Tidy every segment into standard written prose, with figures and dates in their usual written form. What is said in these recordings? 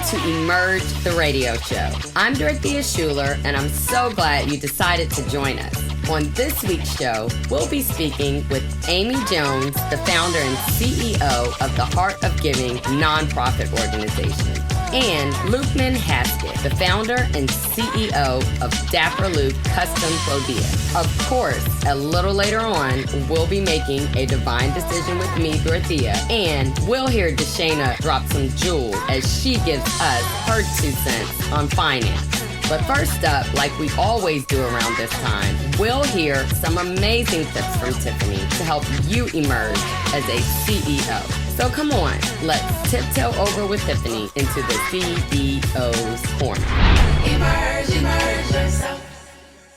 to Emerge, the radio show. I'm Dorothea Schuler, and I'm so glad you decided to join us. On this week's show, we'll be speaking with Amy Jones, the founder and CEO of the Heart of Giving nonprofit organization, and Luqman Haskett, the founder and CEO of Dapper Luke Custom Clothier. Of course, a little later on, we'll be making a divine decision with me, Dorothea, and we'll hear Deshana drop some jewels as she gives us her 2 cents on finance. But first up, like we always do around this time, we'll hear some amazing tips from Tiffany to help you emerge as a CEO. So come on, let's tiptoe over with Tiffany into the CEO's Corner. Emerge yourself.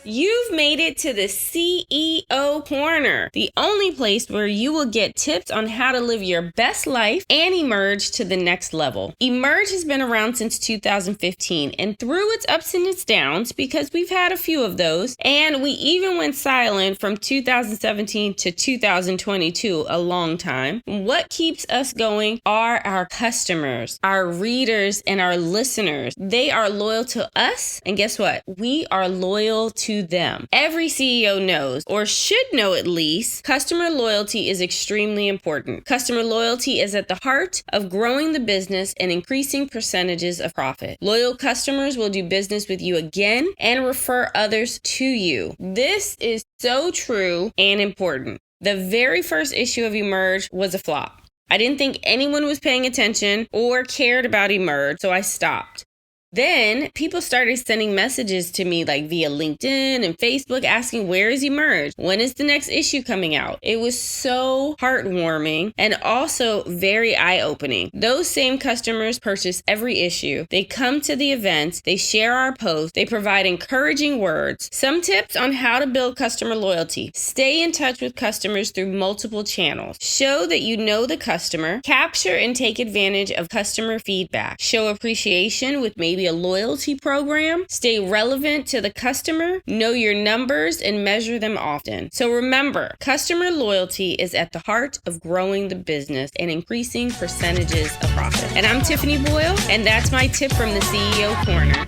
You've made it to the CEO Corner, the only place where you will get tips on how to live your best life and emerge to the next level. Emerge has been around since 2015, and through its ups and its downs, because we've had a few of those, and we even went silent from 2017 to 2022, a long time. What keeps us going are our customers, our readers, and our listeners. They are loyal to us, and guess what? We are loyal to them. Every CEO knows, or should know at least, customer loyalty is extremely important. Customer loyalty is at the heart of growing the business and increasing percentages of profit. Loyal customers will do business with you again and refer others to you. This is so true and important. The very first issue of Emerge was a flop. I didn't think anyone was paying attention or cared about Emerge, so I stopped. Then people started sending messages to me like via LinkedIn and Facebook asking, where is Emerge? When is the next issue coming out? It was so heartwarming and also very eye-opening. Those same customers purchase every issue. They come to the events, they share our posts, they provide encouraging words. Some tips on how to build customer loyalty. Stay in touch with customers through multiple channels. Show that you know the customer. Capture and take advantage of customer feedback. Show appreciation with maybe a loyalty program. Stay relevant to the customer. Know your numbers and measure them often. So remember, customer loyalty is at the heart of growing the business and increasing percentages of profit. And I'm Tiffany Boyle, and that's my tip from the CEO Corner.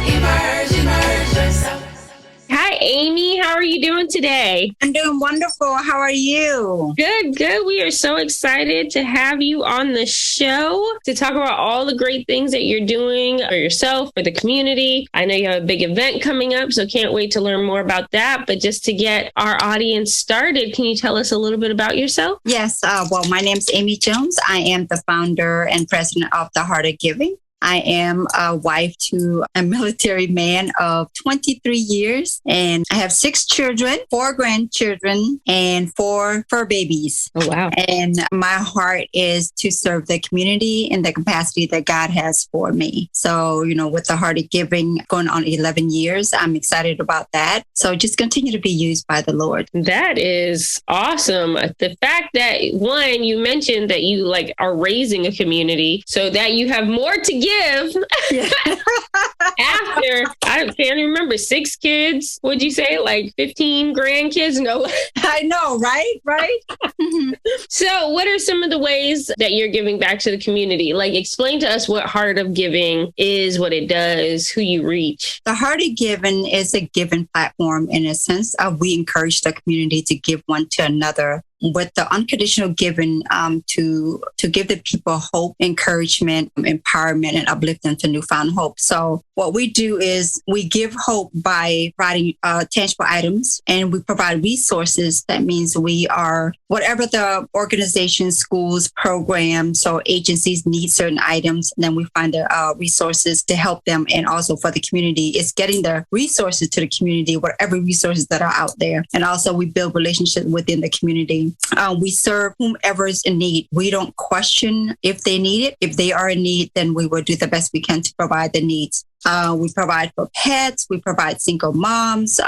Emerge yourself. Hi, Amy. How are you doing today? I'm doing wonderful. How are you? Good. We are so excited to have you on the show to talk about all the great things that you're doing for yourself, for the community. I know you have a big event coming up, so can't wait to learn more about that. But just to get our audience started, can you tell us a little bit about yourself? Yes. Well, my name's Amy Jones. I am the founder and president of the Heart of Giving. I am a wife to a military man of 23 years, and I have 6 children, 4 grandchildren, and 4 fur babies. Oh, wow. And my heart is to serve the community in the capacity that God has for me. So, with the Heart of Giving going on 11 years, I'm excited about that. So just continue to be used by the Lord. That is awesome. The fact that, one, you mentioned that you are raising a community so that you have more to give. Yeah. After, I can't remember, 6 kids, would you say 15 grandkids? No. I know, right? So what are some of the ways that you're giving back to the community? Explain to us what Heart of Giving is, what it does, who you reach. The Heart of Giving is a giving platform in a sense. We encourage the community to give one to another with the unconditional giving to give the people hope, encouragement, empowerment, and uplift them to newfound hope. So what we do is we give hope by providing tangible items, and we provide resources. That means we are, whatever the organizations, schools, programs, or agencies need certain items, and then we find the resources to help them. And also for the community, it's getting the resources to the community, whatever resources that are out there. And also we build relationships within the community. We serve whomever is in need. We don't question if they need it. If they are in need, then we will do the best we can to provide the needs. We provide for pets. We provide single moms,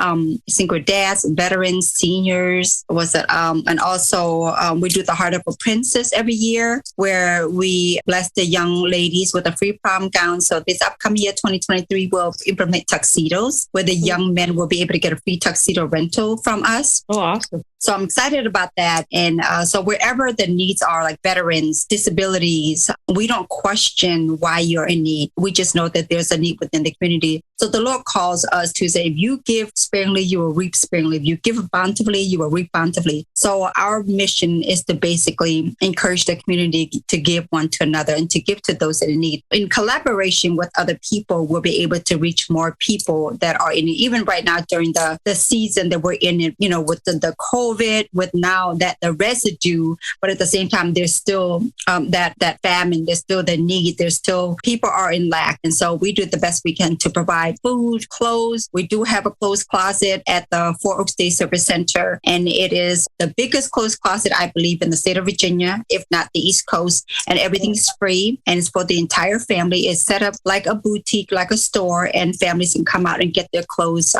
single dads, veterans, seniors. And also we do the Heart of a Princess every year, where we bless the young ladies with a free prom gown. So this upcoming year, 2023, we'll implement tuxedos, where the young men will be able to get a free tuxedo rental from us. Oh, awesome. So I'm excited about that. And so wherever the needs are, like veterans, disabilities, we don't question why you're in need. We just know that there's a need within the community. So the Lord calls us to say, if you give sparingly, you will reap sparingly. If you give bountifully, you will reap bountifully. So our mission is to basically encourage the community to give one to another and to give to those that in need. In collaboration with other people, we'll be able to reach more people that are in need. Even right now during the season that we're in, with the COVID, with now that the residue, but at the same time, there's still that famine, there's still the need, there's still people are in lack. And so we do the best we can to provide food, clothes. We do have a clothes closet at the Four Oaks Day Service Center, and it is the biggest clothes closet, I believe, in the state of Virginia, if not the East Coast. And everything is free, and it's for the entire family. It's set up like a boutique, like a store, and families can come out and get their clothes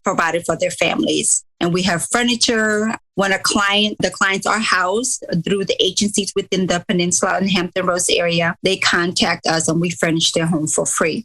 provided for their families. And we have furniture. When the clients are housed through the agencies within the Peninsula and Hampton Roads area, they contact us and we furnish their home for free.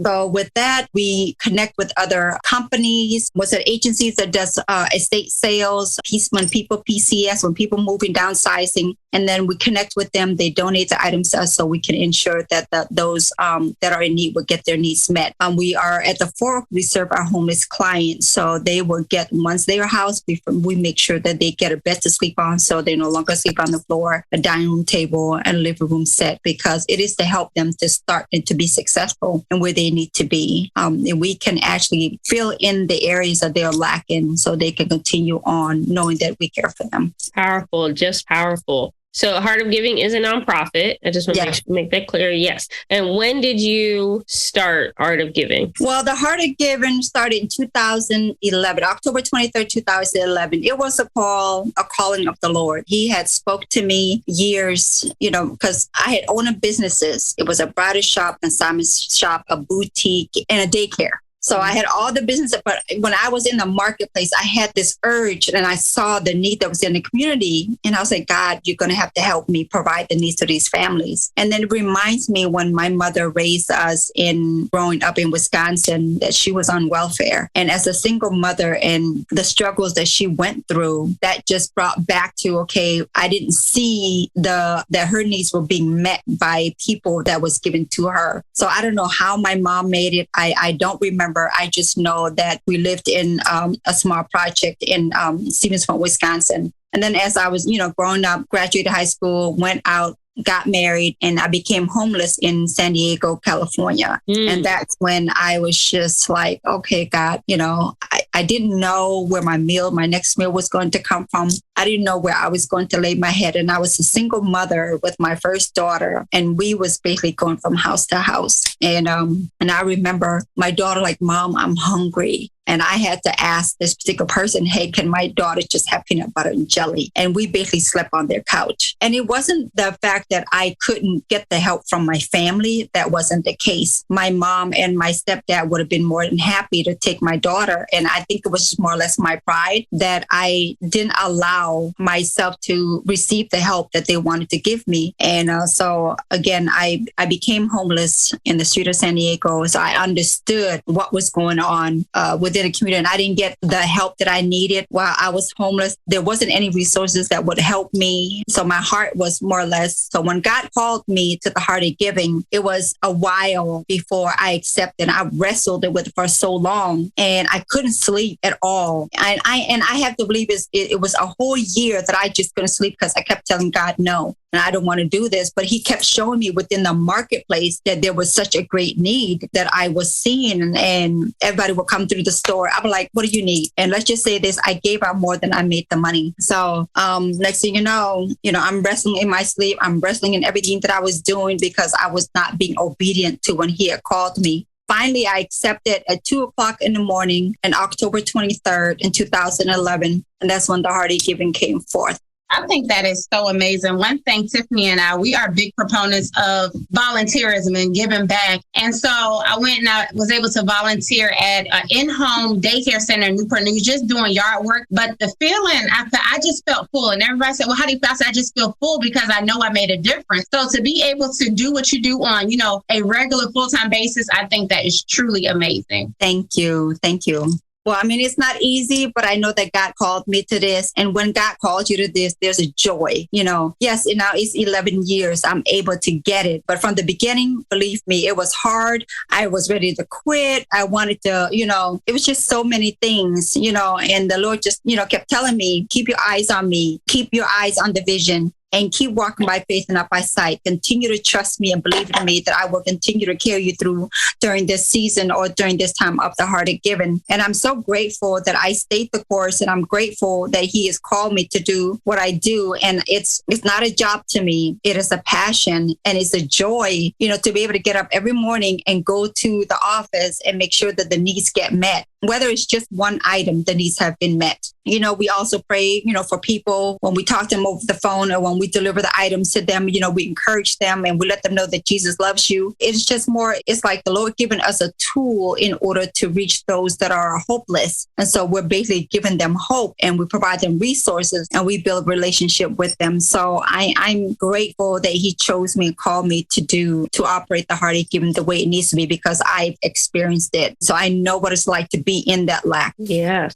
So with that, we connect with other companies, agencies that does estate sales, when people PCS, when people moving, downsizing, and then we connect with them. They donate the items to us so we can ensure that those that are in need will get their needs met. We are at the Four, we serve our homeless clients. So they will get, once they are housed, we make sure that they get a bed to sleep on, so they no longer sleep on the floor, a dining room table, and a living room set, because it is to help them to start and to be successful and where they need to be. And we can actually fill in the areas that they're lacking so they can continue on knowing that we care for them. Powerful, just powerful. So Heart of Giving is a nonprofit. I just want to make that clear. Yes. And when did you start Heart of Giving? Well, the Heart of Giving started in 2011, October 23rd, 2011. It was a calling of the Lord. He had spoke to me years, because I had owned businesses. It was a bridal shop, a consignment shop, a boutique, and a daycare. So I had all the business, but when I was in the marketplace, I had this urge and I saw the need that was in the community. And I was like, God, you're going to have to help me provide the needs to these families. And then it reminds me when my mother raised us growing up in Wisconsin, that she was on welfare. And as a single mother and the struggles that she went through, that just brought back to, okay, I didn't see that her needs were being met by people that was given to her. So I don't know how my mom made it. I don't remember. I just know that we lived in a small project in Stevensville, Wisconsin. And then as I was, growing up, graduated high school, went out, got married, and I became homeless in San Diego, California. And that's when I was just like, okay, God, I didn't know where my next meal was going to come from. I didn't know where I was going to lay my head. And I was a single mother with my first daughter. And we was basically going from house to house. And I remember my daughter like, Mom, I'm hungry. And I had to ask this particular person, hey, can my daughter just have peanut butter and jelly? And we basically slept on their couch. And it wasn't the fact that I couldn't get the help from my family. That wasn't the case. My mom and my stepdad would have been more than happy to take my daughter. And I think it was just more or less my pride that I didn't allow myself to receive the help that they wanted to give me. And so again, I became homeless in the street of San Diego. So I understood what was going on within the community, and I didn't get the help that I needed while I was homeless. There wasn't any resources that would help me. So my heart was more or less. So when God called me to the Heart of Giving, it was a while before I accepted. I wrestled with it for so long, and I couldn't sleep at all. And I have to believe it was a whole year that I just couldn't sleep because I kept telling God no. And I don't want to do this. But he kept showing me within the marketplace that there was such a great need that I was seeing. And everybody would come through the store. I'm like, what do you need? And let's just say this, I gave out more than I made the money. So next thing you know, I'm wrestling in my sleep. I'm wrestling in everything that I was doing because I was not being obedient to when he had called me. Finally, I accepted at 2:00 in the morning on October 23rd in 2011. And that's when the Heart of Giving came forth. I think that is so amazing. One thing, Tiffany and I, we are big proponents of volunteerism and giving back. And so I went and I was able to volunteer at an in-home daycare center in Newport News, just doing yard work. But the feeling, I just felt full. And everybody said, well, how do you feel? I said, I just feel full because I know I made a difference. So to be able to do what you do on, a regular full-time basis, I think that is truly amazing. Thank you. Thank you. Well, I mean, it's not easy, but I know that God called me to this. And when God calls you to this, there's a joy, Yes, now it's 11 years. I'm able to get it. But from the beginning, believe me, it was hard. I was ready to quit. I wanted to, it was just so many things, and the Lord just, kept telling me, keep your eyes on me, keep your eyes on the vision. And keep walking by faith and not by sight. Continue to trust me and believe in me that I will continue to carry you through during this season or during this time of the heart of giving. And I'm so grateful that I stayed the course, and I'm grateful that He has called me to do what I do. And it's not a job to me. It is a passion and it's a joy, to be able to get up every morning and go to the office and make sure that the needs get met. Whether it's just one item, the needs have been met. We also pray, for people when we talk to them over the phone or when we deliver the items to them, we encourage them and we let them know that Jesus loves you. It's just more, it's like the Lord giving us a tool in order to reach those that are hopeless. And so we're basically giving them hope and we provide them resources and we build a relationship with them. So I'm grateful that He chose me and called me to operate the heart of giving the way it needs to be because I've experienced it. So I know what it's like to be in that lack. Yes.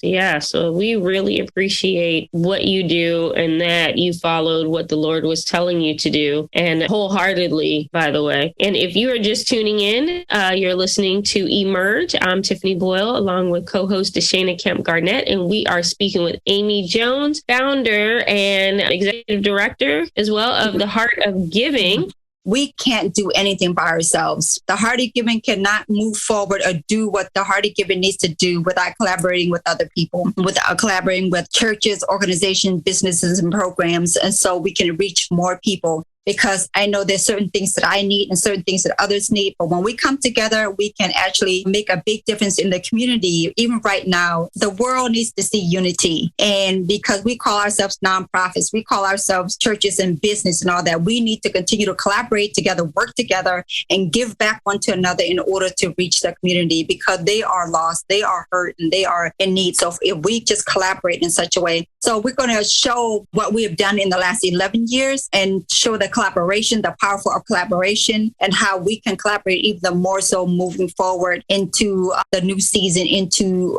So we really appreciate what you do and that you followed what the Lord was telling you to do, and wholeheartedly, by the way. And if you are just tuning in, you're listening to Emerge. I'm Tiffany Boyle, along with co-host Deshana Kemp Garnett, and we are speaking with Amy Jones, founder and executive director as well of the Heart of Giving. We can't do anything by ourselves. The Heart of Giving cannot move forward or do what the Heart of Giving needs to do without collaborating with other people, without collaborating with churches, organizations, businesses, and programs. And so we can reach more people. Because I know there's certain things that I need and certain things that others need. But when we come together, we can actually make a big difference in the community. Even right now, the world needs to see unity. And because we call ourselves nonprofits, we call ourselves churches and business and all that, we need to continue to collaborate together, work together, and give back one to another in order to reach the community because they are lost, they are hurt, and they are in need. So if we just collaborate in such a way. So we're going to show what we have done in the last 11 years and show the collaboration, the power of collaboration, and how we can collaborate even more so moving forward into the new season, into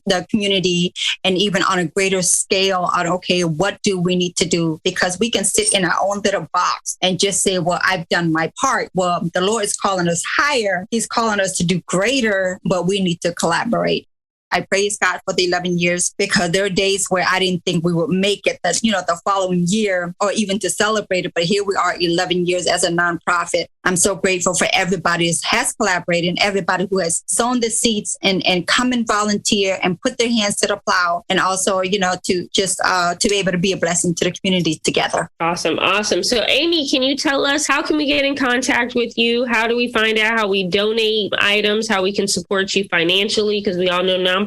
the community, and even on a greater scale on, okay, what do we need to do? Because we can sit in our own little box and just say, well, I've done my part. Well, the Lord is calling us higher. He's calling us to do greater, but we need to collaborate. I praise God for the 11 years because there are days where I didn't think we would make it the following year or even to celebrate it. But here we are 11 years as a nonprofit. I'm so grateful for everybody who has collaborated and everybody who has sown the seeds and come and volunteer and put their hands to the plow. And also, to be able to be a blessing to the community together. Awesome. So Amy, can you tell us how can we get in contact with you? How do we find out how we donate items, how we can support you financially? Because we all know nonprofits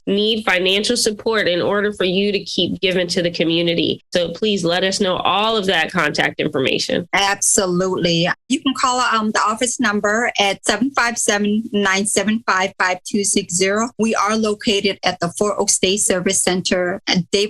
need financial support in order for you to keep giving to the community. So please let us know all of that contact information. Absolutely. You can call the office number at 757-975-5260. We are located at the Four Oaks Day Service Center at Day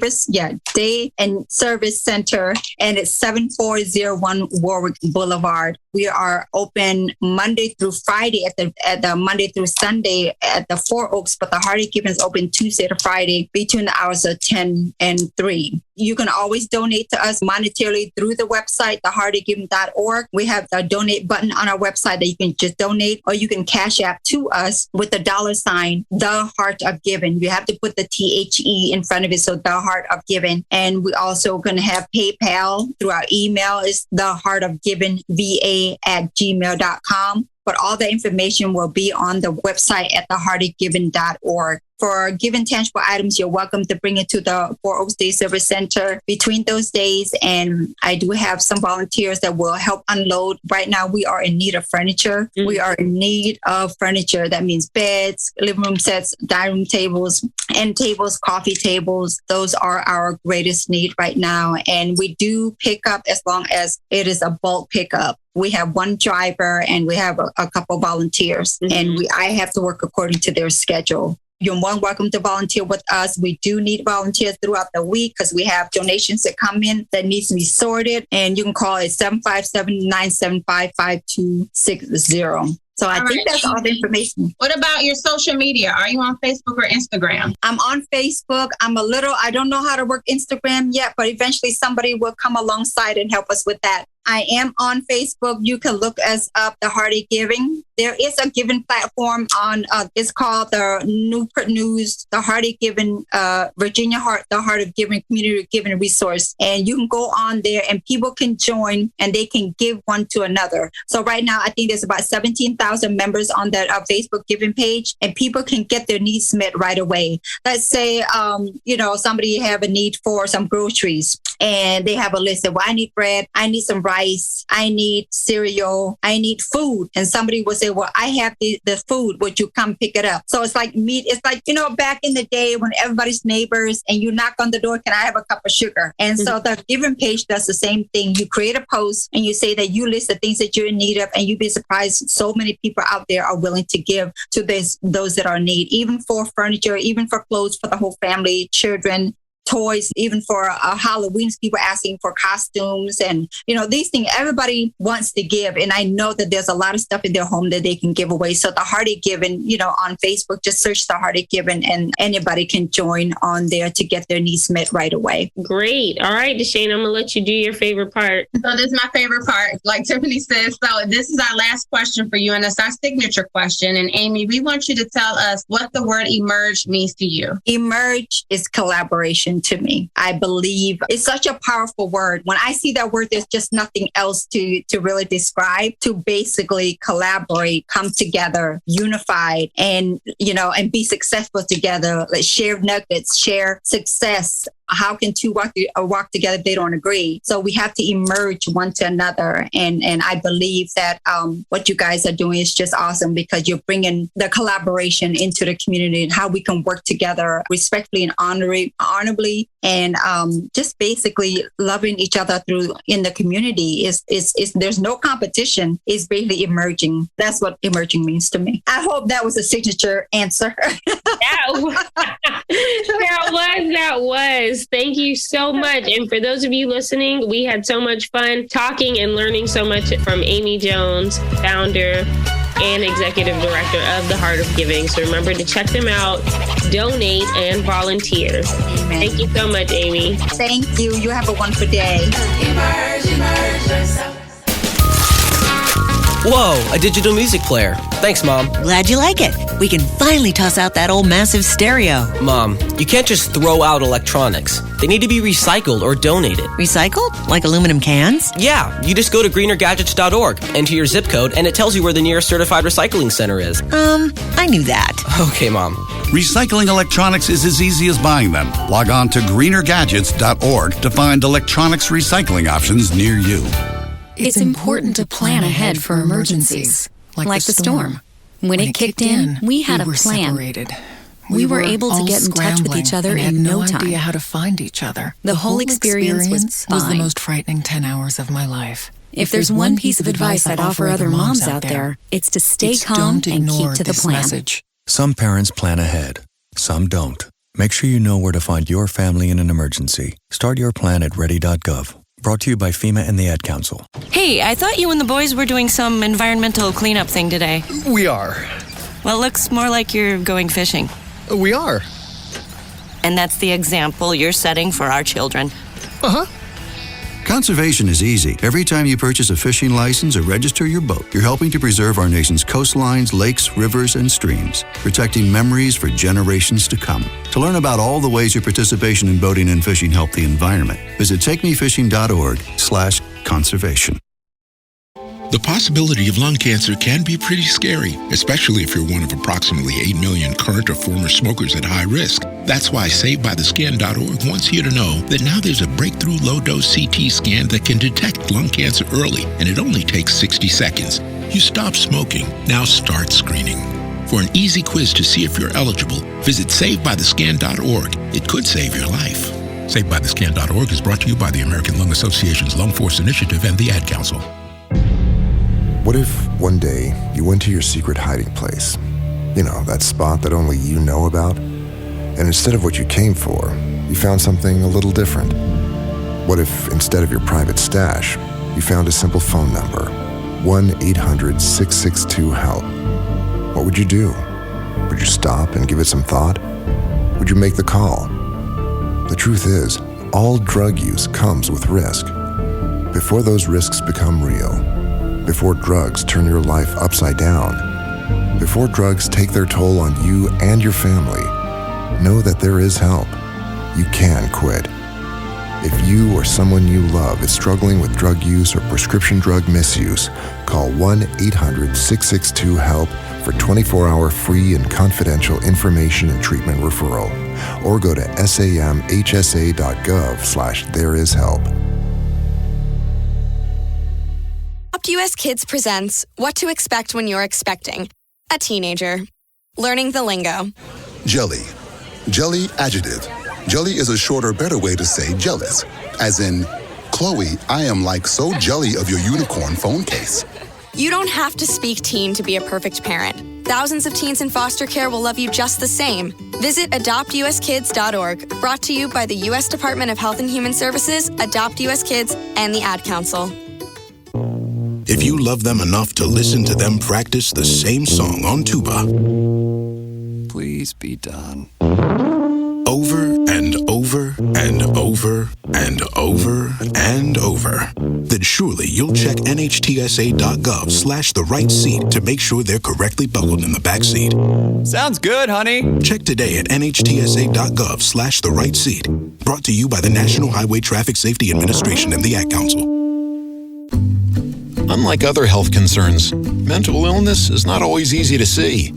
and Service Center, and it's 7401 Warwick Boulevard. We are open Monday through Friday at the Monday through Sunday at the Four Oaks, but the Heart of Giving is open Tuesday to Friday between the hours of 10 and 3. You can always donate to us monetarily through the website, theheartofgiving.org. We have the donate button on our website that you can just donate, or you can cash app to us with the $, the Heart of Giving. You have to put the THE in front of it, so the Heart of Giving. And we also going to have PayPal through our email is theheartofgivingva@gmail.com. But all the information will be on the website at theheartofgiving.org. for given tangible items, you're welcome to bring it to the Four Oaks Day Service Center between those days. And I do have some volunteers that will help unload. Right now, we are in need of furniture. Mm-hmm. We are in need of furniture. That means beds, living room sets, dining room tables, end tables, coffee tables. Those are our greatest need right now. And we do pick up as long as it is a bulk pickup. We have one driver and we have a couple volunteers, and I have to work according to their schedule. You're more than welcome to volunteer with us. We do need volunteers throughout the week because we have donations that come in that needs to be sorted. And you can call it 757-975-5260. So I think that's all the information. What about your social media? Are you on Facebook or Instagram? I'm on Facebook. I don't know how to work Instagram yet, but eventually somebody will come alongside and help us with that. I am on Facebook. You can look us up, The Heart of Giving. There is a giving platform on, it's called the Newport News, The Heart of Giving, Virginia Heart, The Heart of Giving Community Giving Resource. And you can go on there and people can join and they can give one to another. So right now, I think there's about 17,000 members on that Facebook giving page, and people can get their needs met right away. Let's say, somebody have a need for some groceries and they have a list of, well, I need bread, I need some rice, I need cereal, I need food. And somebody will say, well, I have the food. Would you come pick it up? So it's like meat. It's like, back in the day when everybody's neighbors and you knock on the door, can I have a cup of sugar? And so the giving page does the same thing. You create a post and you say that you list the things that you're in need of, and you'd be surprised. So many people out there are willing to give to those that are in need, even for furniture, even for clothes for the whole family, children, toys, even for Halloween, people asking for costumes and, these things. Everybody wants to give. And I know that there's a lot of stuff in their home that they can give away. So The Heart of Giving, on Facebook, just search The Heart of Giving and anybody can join on there to get their needs met right away. Great. All right, Deshane, I'm going to let you do your favorite part. So this is my favorite part. Like Tiffany says, so this is our last question for you, and it's our signature question. And Amy, we want you to tell us what the word emerge means to you. Emerge is collaboration to me. I believe it's such a powerful word. When I see that word, there's just nothing else to really describe. To basically collaborate, come together, unified, and and be successful together. Like share nuggets, share success. How can two walk together if they don't agree? So we have to emerge one to another. And I believe that what you guys are doing is just awesome, because you're bringing the collaboration into the community and how we can work together respectfully and honorably, and just basically loving each other in the community. Is there's no competition. It's basically emerging. That's what emerging means to me. I hope that was a signature answer. That was. Thank you so much. And for those of you listening, we had so much fun talking and learning so much from Amy Jones, founder and executive director of The Heart of Giving. So remember to check them out, donate, and volunteer. Amen. Thank you so much, Amy. Thank you. You have a wonderful day. Emerge yourself. Whoa, a digital music player. Thanks, Mom. Glad you like it. We can finally toss out that old massive stereo. Mom, you can't just throw out electronics. They need to be recycled or donated. Recycled? Like aluminum cans? Yeah, you just go to greenergadgets.org, enter your zip code, and it tells you where the nearest certified recycling center is. I knew that. Okay, Mom. Recycling electronics is as easy as buying them. Log on to greenergadgets.org to find electronics recycling options near you. It's important to plan ahead for emergencies, like the storm. When it kicked in, we had a plan. Separated. We were able to get in touch with each other in no time. Idea how to find each other. The whole experience was fine. The most frightening 10 hours of my life. If there's one piece of advice I'd offer other moms out there, it's to stay calm and keep to the plan. Message. Some parents plan ahead, some don't. Make sure you know where to find your family in an emergency. Start your plan at ready.gov. Brought to you by FEMA and the Ad Council. Hey, I thought you and the boys were doing some environmental cleanup thing today. We are. Well, it looks more like you're going fishing. We are. And that's the example you're setting for our children. Uh-huh. Conservation is easy. Every time you purchase a fishing license or register your boat, you're helping to preserve our nation's coastlines, lakes, rivers, and streams, protecting memories for generations to come. To learn about all the ways your participation in boating and fishing help the environment, visit takemefishing.org/conservation. The possibility of lung cancer can be pretty scary, especially if you're one of approximately 8 million current or former smokers at high risk. That's why SaveByTheScan.org wants you to know that now there's a breakthrough low-dose CT scan that can detect lung cancer early, and it only takes 60 seconds. You stop smoking, now start screening. For an easy quiz to see if you're eligible, visit SaveByTheScan.org. It could save your life. SaveByTheScan.org is brought to you by the American Lung Association's Lung Force Initiative and the Ad Council. What if one day you went to your secret hiding place? You know, that spot that only you know about? And instead of what you came for, you found something a little different. What if instead of your private stash, you found a simple phone number, 1-800-662-HELP? What would you do? Would you stop and give it some thought? Would you make the call? The truth is, all drug use comes with risk. Before those risks become real, before drugs turn your life upside down, before drugs take their toll on you and your family, know that there is help. You can quit. If you or someone you love is struggling with drug use or prescription drug misuse, call 1-800-662-HELP for 24-hour free and confidential information and treatment referral, or go to samhsa.gov/thereishelp. Adopt US Kids presents What to Expect When You're Expecting a Teenager. Learning the lingo. Jelly. Jelly adjective. Jelly is a shorter, better way to say jealous. As in, Chloe, I am like so jelly of your unicorn phone case. You don't have to speak teen to be a perfect parent. Thousands of teens in foster care will love you just the same. Visit adoptuskids.org, brought to you by the U.S. Department of Health and Human Services, Adopt US Kids, and the Ad Council. If you love them enough to listen to them practice the same song on tuba, please be done. Over and over and over and over and over, then surely you'll check NHTSA.gov/the right seat to make sure they're correctly buckled in the back seat. Sounds good, honey. Check today at NHTSA.gov/the right seat. Brought to you by the National Highway Traffic Safety Administration and the Ad Council. Unlike other health concerns, mental illness is not always easy to see.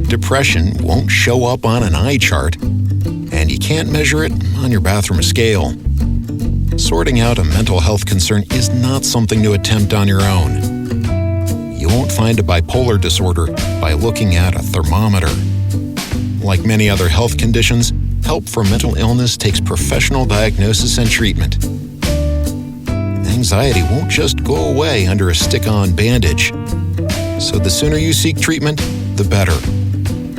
Depression won't show up on an eye chart, and you can't measure it on your bathroom scale. Sorting out a mental health concern is not something to attempt on your own. You won't find a bipolar disorder by looking at a thermometer. Like many other health conditions, help for mental illness takes professional diagnosis and treatment. Anxiety won't just go away under a stick-on bandage. So the sooner you seek treatment, the better.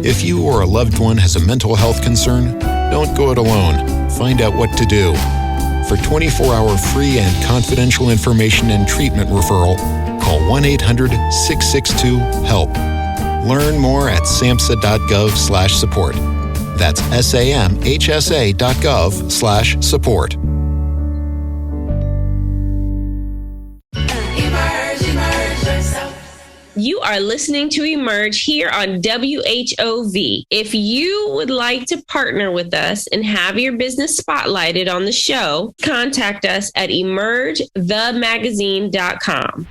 If you or a loved one has a mental health concern, don't go it alone. Find out what to do. For 24-hour free and confidential information and treatment referral, call 1-800-662-HELP. Learn more at samhsa.gov/support. That's samhsa.gov/support. You are listening to Emerge here on WHOV. If you would like to partner with us and have your business spotlighted on the show, contact us at emergethemagazine.com.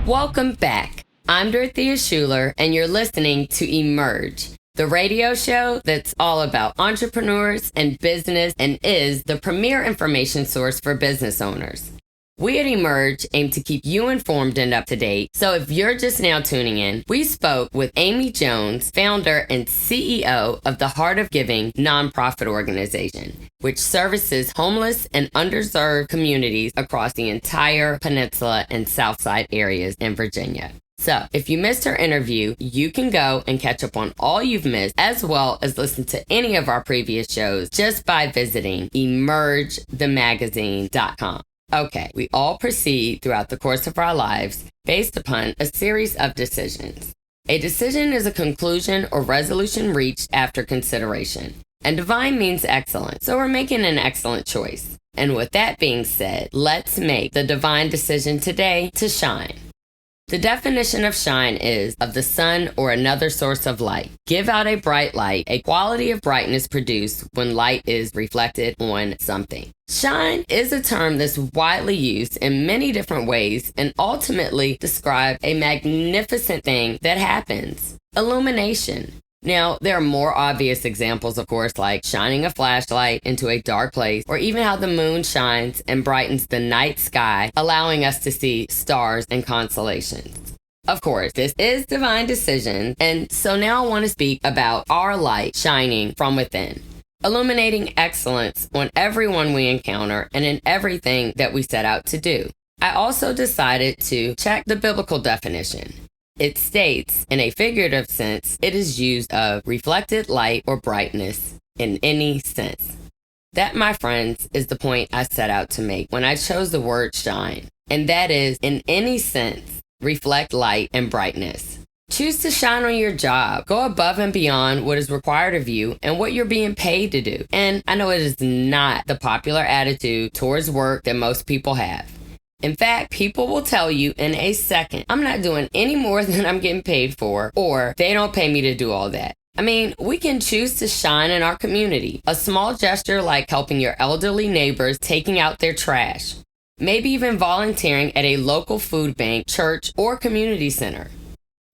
Welcome back. I'm Dorothea Schuler, and you're listening to Emerge, the radio show that's all about entrepreneurs and business and is the premier information source for business owners. We at Emerge aim to keep you informed and up to date. So if you're just now tuning in, we spoke with Amy Jones, founder and CEO of the Heart of Giving nonprofit organization, which services homeless and underserved communities across the entire peninsula and Southside areas in Virginia. So if you missed her interview, you can go and catch up on all you've missed, as well as listen to any of our previous shows just by visiting emergethemagazine.com. Okay, we all proceed throughout the course of our lives based upon a series of decisions. A decision is a conclusion or resolution reached after consideration. And divine means excellent, so we're making an excellent choice. And with that being said, let's make the divine decision today to shine. The definition of shine is of the sun or another source of light. Give out a bright light, a quality of brightness produced when light is reflected on something. Shine is a term that's widely used in many different ways and ultimately describes a magnificent thing that happens. Illumination. Now, there are more obvious examples, of course, like shining a flashlight into a dark place, or even how the moon shines and brightens the night sky, allowing us to see stars and constellations. Of course, this is divine decision, and so now I want to speak about our light shining from within, illuminating excellence on everyone we encounter and in everything that we set out to do. I also decided to check the biblical definition. It states, in a figurative sense, it is used of reflected light or brightness in any sense. That, my friends, is the point I set out to make when I chose the word shine. And that is, in any sense, reflect light and brightness. Choose to shine on your job. Go above and beyond what is required of you and what you're being paid to do. And I know it is not the popular attitude towards work that most people have. In fact, people will tell you in a second, I'm not doing any more than I'm getting paid for, or they don't pay me to do all that. I mean, we can choose to shine in our community. A small gesture like helping your elderly neighbors taking out their trash. Maybe even volunteering at a local food bank, church, or community center.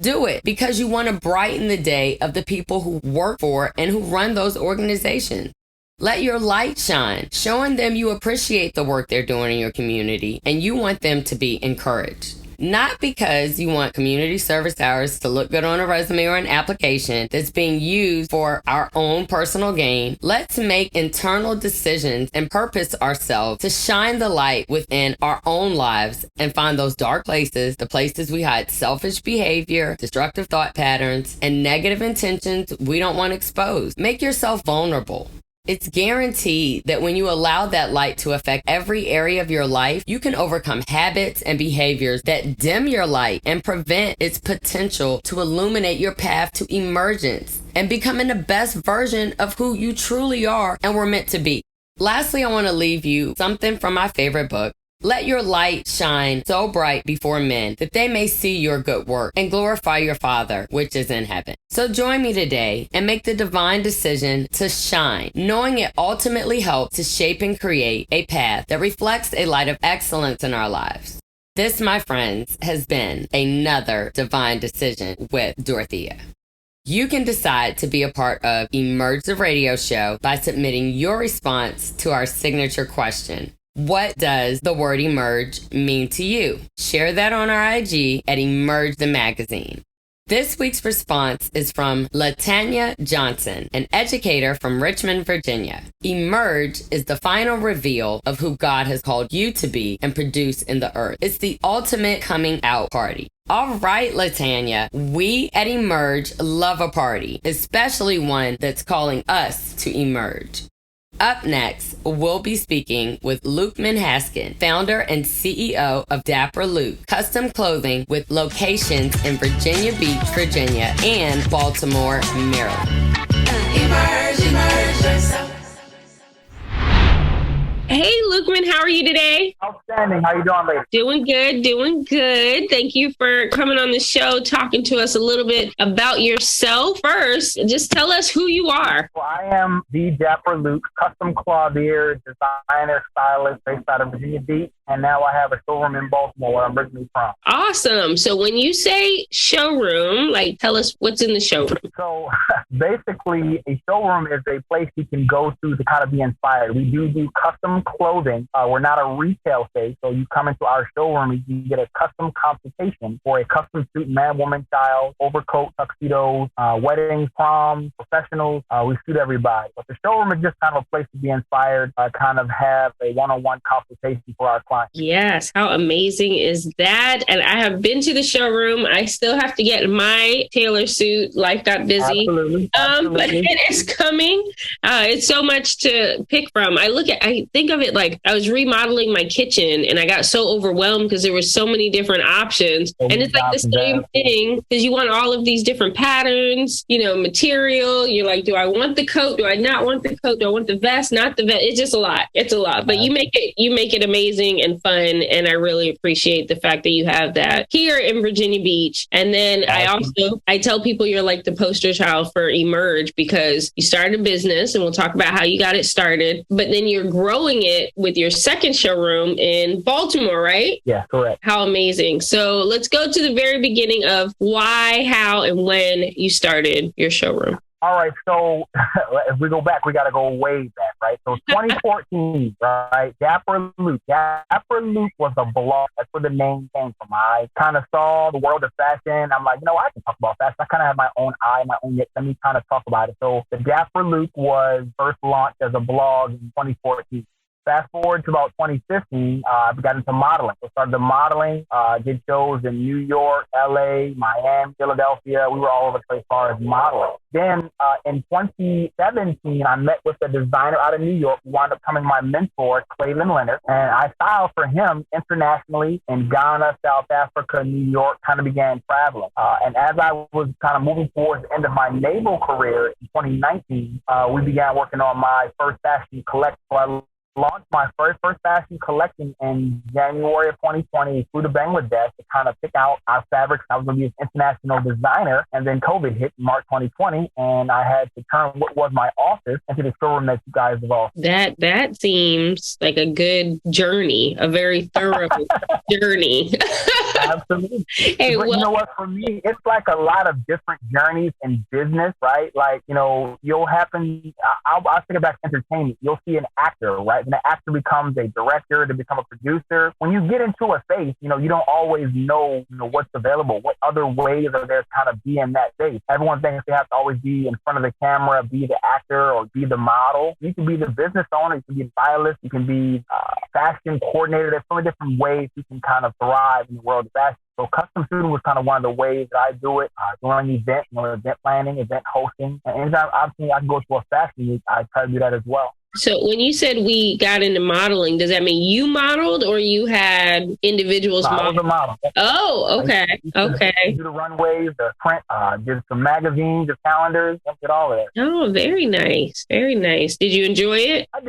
Do it because you want to brighten the day of the people who work for and who run those organizations. Let your light shine, showing them you appreciate the work they're doing in your community and you want them to be encouraged. Not because you want community service hours to look good on a resume or an application that's being used for our own personal gain. Let's make internal decisions and purpose ourselves to shine the light within our own lives and find those dark places, the places we hide selfish behavior, destructive thought patterns, and negative intentions we don't want exposed. Make yourself vulnerable. It's guaranteed that when you allow that light to affect every area of your life, you can overcome habits and behaviors that dim your light and prevent its potential to illuminate your path to emergence and becoming the best version of who you truly are and were meant to be. Lastly, I want to leave you something from my favorite book. Let your light shine so bright before men that they may see your good work and glorify your Father, which is in heaven. So join me today and make the divine decision to shine, knowing it ultimately helps to shape and create a path that reflects a light of excellence in our lives. This, my friends, has been another divine decision with Dorothea. You can decide to be a part of Emerge the Radio Show by submitting your response to our signature question. What does the word emerge mean to you? Share that on our IG at Emerge the Magazine. This week's response is from LaTanya Johnson, an educator from Richmond, Virginia. Emerge is the final reveal of who God has called you to be and produce in the earth. It's the ultimate coming out party. All right, LaTanya, we at Emerge love a party, especially one that's calling us to emerge. Up next, we'll be speaking with Luqman Haskett, founder and CEO of Dapper Luke, custom clothing with locations in Virginia Beach, Virginia, and Baltimore, Maryland. Emerge yourself. Hey, Luqman, how are you today? Outstanding. How you doing, lady? Doing good. Thank you for coming on the show, talking to us a little bit about yourself. First, just tell us who you are. Well, I am the Dapper Luke, custom clothier, designer, stylist based out of Virginia Beach. And now I have a showroom in Baltimore where I'm originally from. Awesome. So when you say showroom, like tell us what's in the showroom. So basically, a showroom is a place you can go to kind of be inspired. We do custom clothing. We're not a retail space. So you come into our showroom, you can get a custom consultation for a custom suit, man, woman, child, overcoat, tuxedos, weddings, proms, professionals. We suit everybody. But the showroom is just kind of a place to be inspired, kind of have a one-on-one consultation for our clients. Yes. How amazing is that? And I have been to the showroom. I still have to get my tailor suit. Life got busy. Absolutely. But it is coming. It's so much to pick from. I think of it like I was remodeling my kitchen and I got so overwhelmed because there were so many different options. And it's like the same thing because you want all of these different patterns, material. You're like, do I want the coat? Do I not want the coat? Do I want the vest? Not the vest? It's just a lot. It's a lot. But you make it amazing and fun. And I really appreciate the fact that you have that here in Virginia Beach. And then I tell people you're like the poster child for Emerge because you started a business and we'll talk about how you got it started, but then you're growing it with your second showroom in Baltimore, right? Yeah, correct. How amazing. So let's go to the very beginning of why, how, and when you started your showroom. All right, so if we go back, we got to go way back, right? So 2014, right? Dapper Luke. Dapper Luke was a blog. That's where the name came from. I kind of saw the world of fashion. I'm like, I can talk about fashion. I kind of have my own eye, my own niche. Let me kind of talk about it. So the Dapper Luke was first launched as a blog in 2014. Fast forward to about 2015, I got into modeling. I started modeling, did shows in New York, LA, Miami, Philadelphia. We were all over the place as far as modeling. Then in 2017, I met with a designer out of New York who wound up becoming my mentor, Clayton Leonard. And I styled for him internationally in Ghana, South Africa, New York, kind of began traveling. And as I was kind of moving towards the end of my naval career in 2019, we began working on my first fashion collection. So launched my first fashion collection in January of 2020, flew to Bangladesh to kind of pick out our fabrics. I was going to be an international designer, and then COVID hit in March 2020, and I had to turn what was my office into the showroom that you guys have all. That seems like a good journey, a very thorough journey. Absolutely. Hey, but you know what? For me, it's like a lot of different journeys in business, right? Like, you'll happen. I'll take it back to entertainment. You'll see an actor, right? And the actor becomes a director, to become a producer. When you get into a space, you don't always know, what's available. What other ways are there to kind of be in that space? Everyone thinks they have to always be in front of the camera, be the actor or be the model. You can be the business owner. You can be a stylist. You can be fashion coordinator. There's so many different ways you can kind of thrive in the world of fashion. So custom suiting was kind of one of the ways that I do it. During events, event planning, event hosting. And anytime I can go to a fashion week, I try to do that as well. So when you said we got into modeling, does that mean you modeled or you had individuals model? I was a model. Oh, okay. Okay. Do the runways, the print, did some magazines, the calendars, did all of that. Oh, very nice. Very nice. Did you enjoy it? I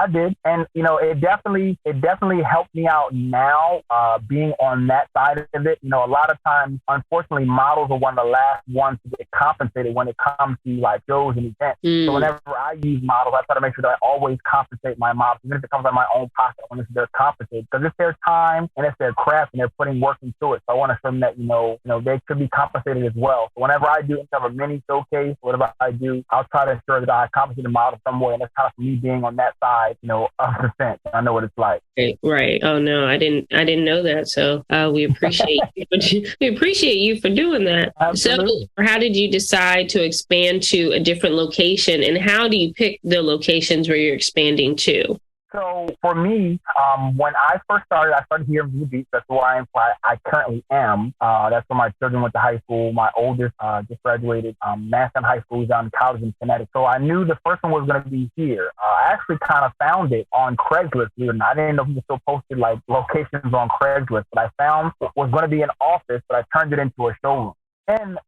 did. And, it definitely helped me out now, being on that side of it. A lot of times, unfortunately, models are one of the last ones to get compensated when it comes to like shows and events. So whenever I use models, I try to make sure that I always compensate my models, even if it comes out of my own pocket. I want to they're compensated because it's their time and it's their craft and they're putting work into it. So I want to show them that, they could be compensated as well. So whenever I do a mini showcase, whatever I do, I'll try to ensure that I compensate the model some way. And that's kind of me being on that side, of the fence. I know what it's like. Right. Oh no, I didn't know that. So we appreciate we appreciate you for doing that. Absolutely. So how did you decide to expand to a different location, and how do you pick the locations where you're expanding to? So for me, when I first started, I started here in Virginia Beach. That's where I currently am. That's where my children went to high school. My oldest just graduated Manson High School. He's out in college in Connecticut. So I knew the first one was going to be here. I actually kind of found it on Craigslist. I didn't know if you still posted like locations on Craigslist, but I found it was going to be an office, but I turned it into a showroom. And,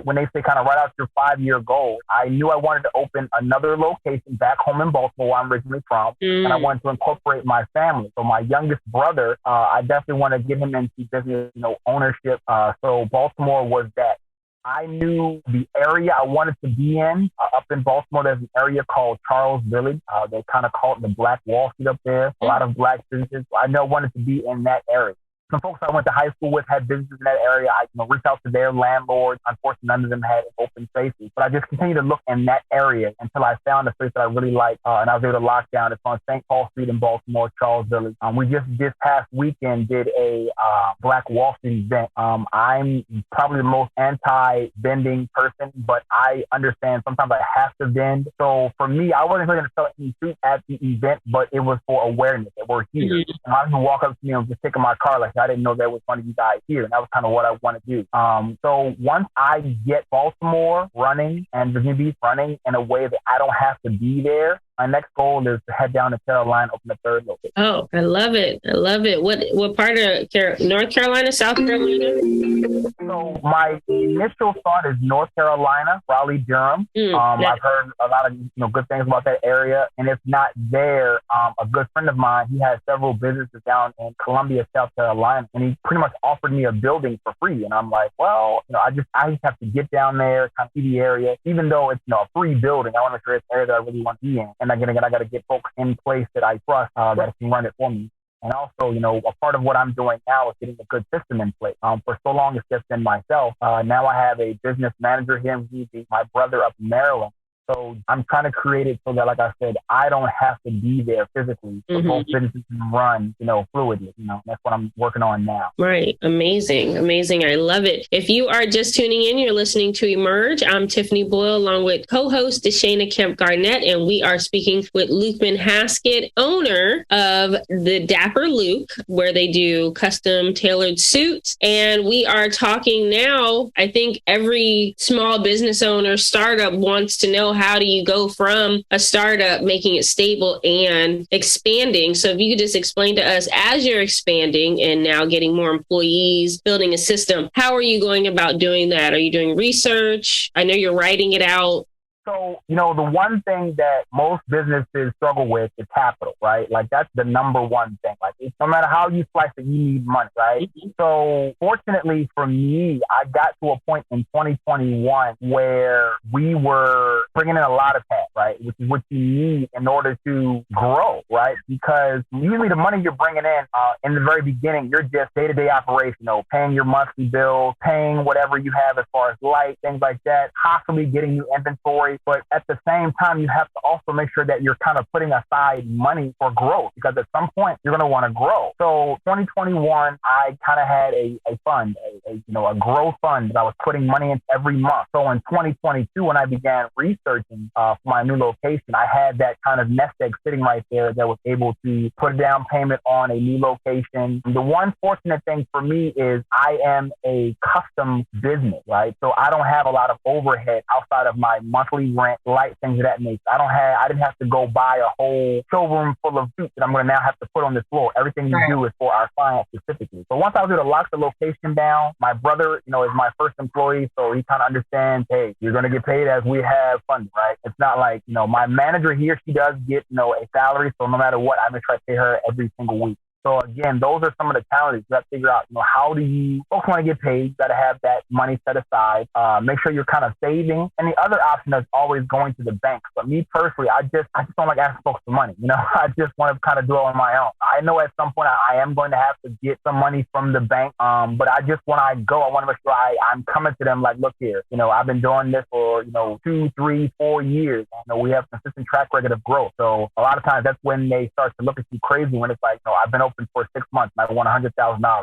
when they say kind of write out your 5-year goal, I knew I wanted to open another location back home in Baltimore, where I'm originally from. And I wanted to incorporate my family. So my youngest brother, I definitely want to get him into business, ownership. So Baltimore was that. I knew the area I wanted to be in. Up in Baltimore, there's an area called Charles Village. They kind of call it the Black Wall Street up there. A lot of Black businesses. I know I wanted to be in that area. Some folks I went to high school with had businesses in that area. I reached out to their landlords. Unfortunately, none of them had open spaces. But I just continued to look in that area until I found a place that I really liked, and I was able to lock down. It's on St. Paul Street in Baltimore, Charles Village. We just this past weekend did a Black Wall Street event. I'm probably the most anti-vending person, but I understand sometimes I have to vend. So for me, I wasn't really going to sell any suits at the event, but it was for awareness that we're here. And a lot of people walk up to me and just take my car like, I didn't know there was one of you guys here. And that was kind of what I want to do. So once I get Baltimore running and Virginia Beach running in a way that I don't have to be there, my next goal is to head down to Carolina, open the third location. Oh, I love it. I love it. What part of North Carolina, South Carolina? So my initial thought is North Carolina, Raleigh, Durham. I've heard a lot of good things about that area. And if not there, a good friend of mine, he has several businesses down in Columbia, South Carolina, and he pretty much offered me a building for free. And I'm like, well, I just have to get down there, kind of see the area, even though it's a free building. I want to make sure it's an area that I really want to be in. And I got to get folks in place that I trust that can run it for me. And also, a part of what I'm doing now is getting a good system in place. For so long, it's just been myself. Now I have a business manager here in DC, my brother up in Maryland. So I'm trying to create it so that, like I said, I don't have to be there physically. So both businesses can run, fluidly. That's what I'm working on now. Right. Amazing. Amazing. I love it. If you are just tuning in, you're listening to Emerge. I'm Tiffany Boyle, along with co-host Deshana Kemp Garnett, and we are speaking with Luqman Haskett, owner of the Dapper Luke, where they do custom tailored suits. And we are talking now, I think every small business owner, startup wants to know, how do you go from a startup, making it stable and expanding? So if you could just explain to us, as you're expanding and now getting more employees, building a system, how are you going about doing that? Are you doing research? I know you're writing it out. So, the one thing that most businesses struggle with is capital, right? Like, that's the number one thing. Like, no matter how you slice it, you need money, right? So, fortunately for me, I got to a point in 2021 where we were bringing in a lot of cash, right? Which is what you need in order to grow, right? Because usually the money you're bringing in the very beginning, you're just day-to-day operation, paying your monthly bills, paying whatever you have as far as light, things like that, possibly getting you inventory. But at the same time, you have to also make sure that you're kind of putting aside money for growth, because at some point you're going to want to grow. So 2021, I kind of had a fund, a growth fund that I was putting money in every month. So in 2022, when I began researching for my new location, I had that kind of nest egg sitting right there that was able to put a down payment on a new location. The one fortunate thing for me is I am a custom business, right? So I don't have a lot of overhead outside of my monthly rent, light, things of that nature. I didn't have to go buy a whole showroom full of suits that I'm going to now have to put on this floor. Everything we do is for our clients specifically. So once I was able to lock the location down, my brother, is my first employee. So he kind of understands, hey, you're going to get paid as we have funding, right? It's not like, my manager here, she does get, a salary. So no matter what, I'm going to try to pay her every single week. So again, those are some of the challenges. You have to figure out, how do you folks want to get paid? You got to have that money set aside. Make sure you're kind of saving. And the other option is always going to the bank. But me personally, I just don't like asking folks for money. I just want to kind of do it on my own. I know at some point I am going to have to get some money from the bank. But when I go, I want to make sure I'm coming to them like, look here, I've been doing this for, 2, 3, 4 years. We have a consistent track record of growth. So a lot of times that's when they start to look at you crazy, when it's like, I've been open for 6 months and I won $100,000.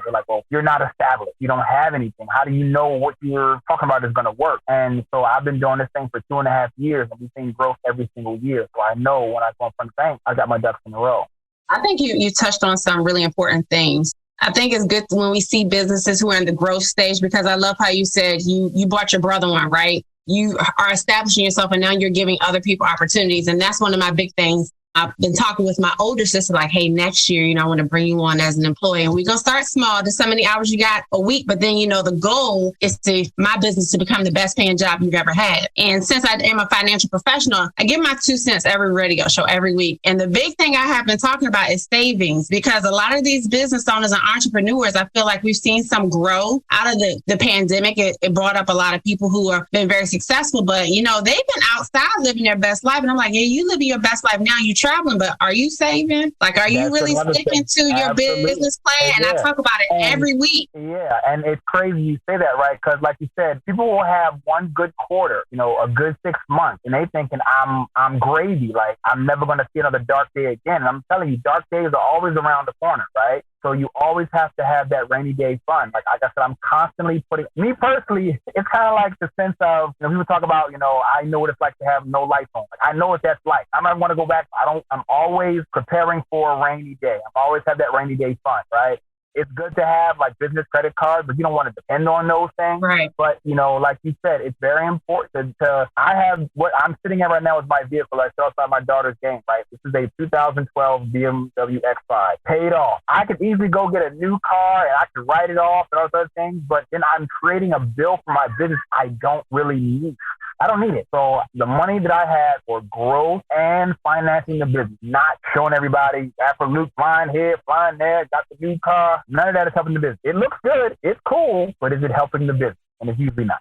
They're like, well, you're not established. You don't have anything. How do you know what you're talking about is going to work? And so I've been doing this thing for 2.5 years, and we've seen growth every single year. So I know when I go in front of the bank, I got my ducks in a row. I think you touched on some really important things. I think it's good when we see businesses who are in the growth stage, because I love how you said you brought your brother on, right? You are establishing yourself and now you're giving other people opportunities. And that's one of my big things. I've been talking with my older sister, like, hey, next year, I want to bring you on as an employee. And we're going to start small. Just so many hours you got a week. But then, the goal is my business to become the best paying job you've ever had. And since I am a financial professional, I give my 2 cents every radio show every week. And the big thing I have been talking about is savings, because a lot of these business owners and entrepreneurs, I feel like we've seen some grow out of the pandemic. It brought up a lot of people who have been very successful, but, they've been outside living their best life. And I'm like, hey, you living your best life now. You traveling, but are you saving? Like, are you really sticking to your business plan? And I talk about it every week. Yeah, and it's crazy you say that, right? Because like you said, people will have one good quarter, a good 6 months, and they thinking I'm gravy, like I'm never going to see another dark day again. And I'm telling you, dark days are always around the corner, right? So you always have to have that rainy day fund. Like I said, I'm constantly me personally, it's kind of like the sense of, people talk about, I know what it's like to have no lights on. Like, I know what that's like. I might want to go back. I'm always preparing for a rainy day. I've always had that rainy day fund, right? it's good to have like business credit cards, but you don't want to depend on those things. Right. But, you know, like you said, it's very important to I have what I'm sitting at right now is my vehicle. I sell outside my daughter's game, right? This is a 2012 BMW X5. Paid off. I could easily go get a new car and I could write it off and all those other things, but then I'm creating a bill for my business I don't really need. I don't need it. So the money that I had for growth and financing the business, not showing everybody after Luke flying here, flying there, got the new car, none of that is helping the business. It looks good. It's cool, but is it helping the business? And it's usually not.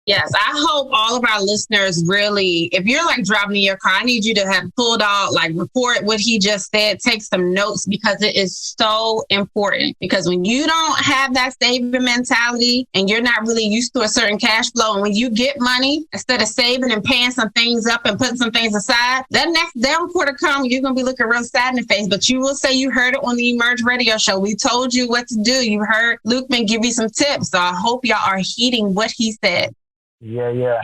Yes, I hope all of our listeners really, if you're like driving in your car, I need you to have pulled out, like report what he just said, take some notes because it is so important. Because when you don't have that saving mentality and you're not really used to a certain cash flow, and when you get money, instead of saving and paying some things up and putting some things aside, that next down quarter comes, you're going to be looking real sad in the face. But you will say you heard it on the Emerge Radio Show. We told you what to do. You heard Luqman give you some tips. So I hope y'all are heeding what he said. Yeah.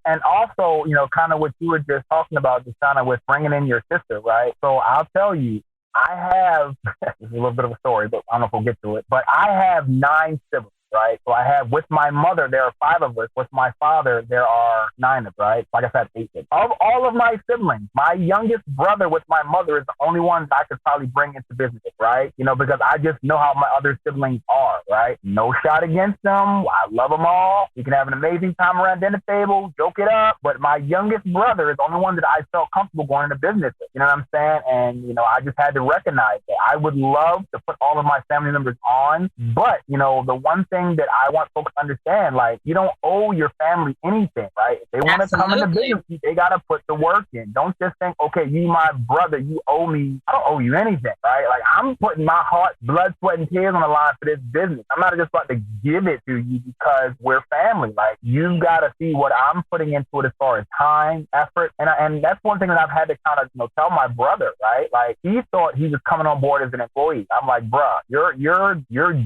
And also, you know, kind of what you were just talking about, just kind of with bringing in your sister, right? So I'll tell you, I have, this is a little bit of a story, but I don't know if we'll get to it, but I have 9 siblings. Right. So I have with my mother, there are 5 of us. With my father, there are 9 of us, right? Like I said, 8 of us. Of all of my siblings, my youngest brother with my mother is the only one that I could probably bring into business, right? You know, because I just know how my other siblings are, right? No shot against them. I love them all. We can have an amazing time around dinner table, joke it up. But my youngest brother is the only one that I felt comfortable going into business with. You know what I'm saying? And, you know, I just had to recognize that. I would love to put all of my family members on. But, you know, the one thing that I want folks to understand, like, you don't owe your family anything, right? If they want to come into business, they got to put the work in. Don't just think, okay, you my brother, you owe me. I don't owe you anything, right? Like, I'm putting my heart, blood, sweat, and tears on the line for this business. I'm not just about to give it to you because we're family. Like, you've got to see what I'm putting into it as far as time, effort. And that's one thing that I've had to kind of, you know, tell my brother, right? Like, he thought he was coming on board as an employee. I'm like, bruh, you're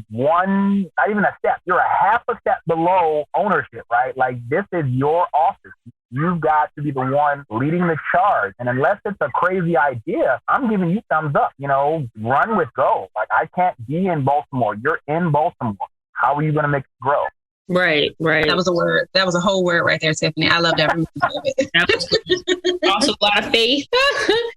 one, not even a step. You're a half a step below ownership, right? Like, this is your office. You've got to be the one leading the charge. And unless it's a crazy idea, I'm giving you thumbs up, you know, run with go. Like, I can't be in Baltimore. You're in Baltimore. How are you going to make it grow? Right. That was a word. That was a whole word right there, Tiffany. I love that. Also a lot of faith.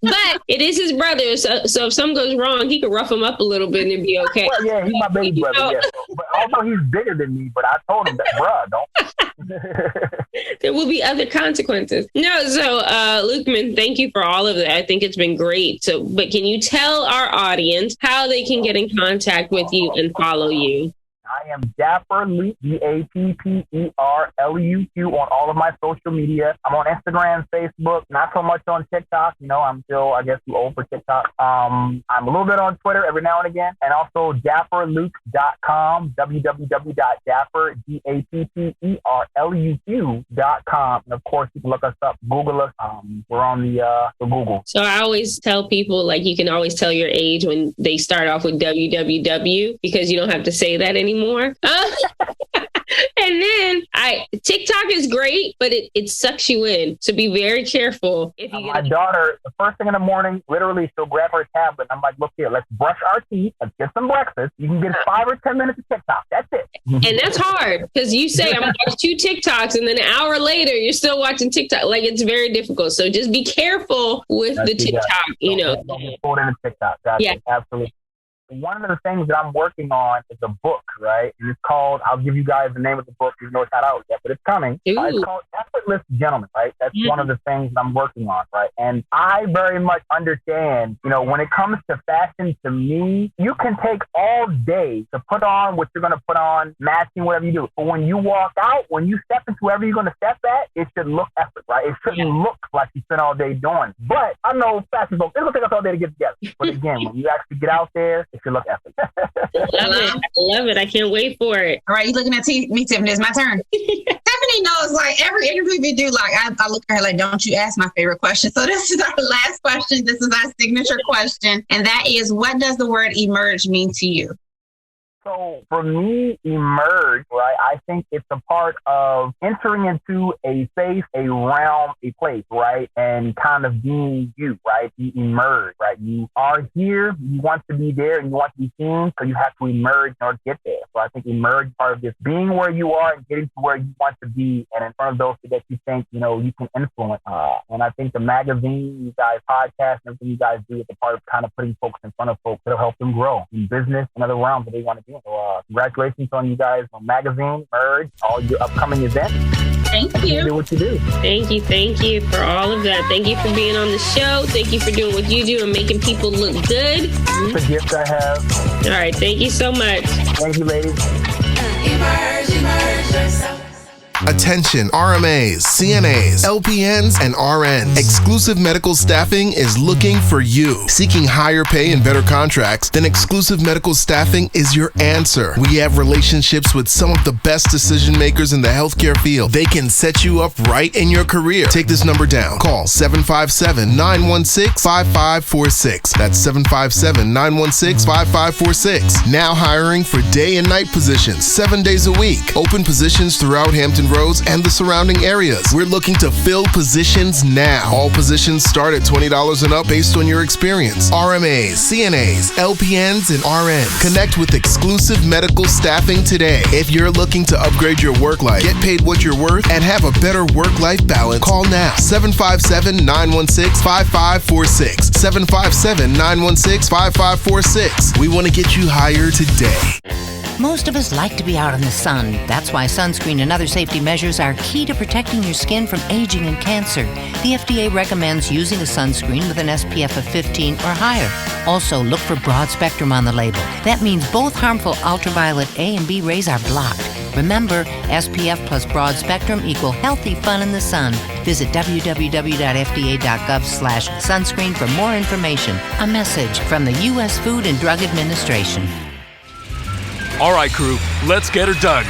But it is his brother. So if something goes wrong, he could rough him up a little bit and it'd be okay. Well, yeah, he's my baby brother. Yeah. But although he's bigger than me, but I told him that, bruh, don't. There will be other consequences. No, so Luqman, thank you for all of that. I think it's been great. So, but can you tell our audience how they can get in contact with you and follow you? I am Dapper Luke, DAPPERLUQ on all of my social media. I'm on Instagram, Facebook, not so much on TikTok. You know, I'm still, I guess, too old for TikTok. I'm a little bit on Twitter every now and again. And also dapperluke.com, www.dapperluq.com. And of course, you can look us up, Google us. We're on the Google. So I always tell people, like, you can always tell your age when they start off with www because you don't have to say that anymore. And then TikTok is great, but it sucks you in. So be very careful. If you my daughter, the first thing in the morning, literally, she'll grab her tablet. I'm like, look here, let's brush our teeth. Let's get some breakfast. You can get 5 or 10 minutes of TikTok. That's it. And that's hard because you say, I'm going to watch 2 TikToks and then an hour later, you're still watching TikTok. Like, it's very difficult. So just be careful with the TikTok, you know. Don't get pulled into TikTok. Yeah. Absolutely. One of the things that I'm working on is a book, right? And it's called, I'll give you guys the name of the book, even though it's not out yet, but it's coming. It's called Effortless Gentleman, right? That's one of the things that I'm working on, right? And I very much understand, you know, when it comes to fashion, to me, you can take all day to put on what you're going to put on, matching whatever you do. But when you walk out, when you step into wherever you're going to step at, it should look effort, right? It shouldn't look like you spent all day doing. But I know fashion folks, it's going to take us all day to get together. But again, when you actually get out there, it should look effort. I love it. I can't wait for it. All right, you looking at me, Tiffany? It's my turn. Stephanie knows, like, every interview we do, like, I look at her like, don't you ask my favorite question. So this is our last question. This is our signature question. And that is, what does the word emerge mean to you? So for me, emerge, right? I think it's a part of entering into a space, a realm, a place, right? And kind of being you, right? You emerge, right? You are here, you want to be there, and you want to be seen, so you have to emerge in order to get there. So I think emerge is part of this being where you are and getting to where you want to be, and in front of those that you think, you know, you can influence. And I think the magazine, you guys podcast, and everything you guys do is a part of kind of putting folks in front of folks that'll help them grow in business and other realms that they want to be in. So congratulations on you guys on magazine, merge, all your upcoming events. Thank you. Do what you do. Thank you for all of that. Thank you for being on the show. Thank you for doing what you do and making people look good. It's a gift I have. All right. Thank you so much. Thank you, ladies. Emerge yourself. Attention RMAs, CNAs, LPNs, and RNs. Exclusive Medical Staffing is looking for you. Seeking higher pay and better contracts? Then Exclusive Medical Staffing is your answer. We have relationships with some of the best decision makers in the healthcare field. They can set you up right in your career. Take this number down. Call 757-916-5546. That's 757-916-5546. Now hiring for day and night positions, 7 days a week. Open positions throughout Hampton Roads and the surrounding areas. We're looking to fill positions now. All positions start at $20 and up based on your experience. RMAs, CNAs, LPNs, and RNs. Connect with Exclusive Medical Staffing today. If you're looking to upgrade your work life, get paid what you're worth, and have a better work-life balance, call now. 757-916-5546. 757-916-5546. We want to get you hired today. Most of us like to be out in the sun. That's why sunscreen and other safety measures are key to protecting your skin from aging and cancer. The FDA recommends using a sunscreen with an SPF of 15 or higher. Also, look for broad spectrum on the label. That means both harmful ultraviolet A and B rays are blocked. Remember, SPF plus broad spectrum equal healthy fun in the sun. Visit www.fda.gov/sunscreen for more information. A message from the U.S. Food and Drug Administration. All right, crew, let's get her dug.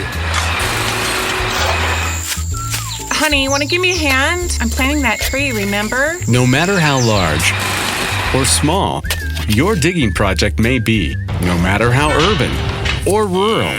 Honey, you want to give me a hand? I'm planting that tree, remember? No matter how large or small your digging project may be, no matter how urban or rural,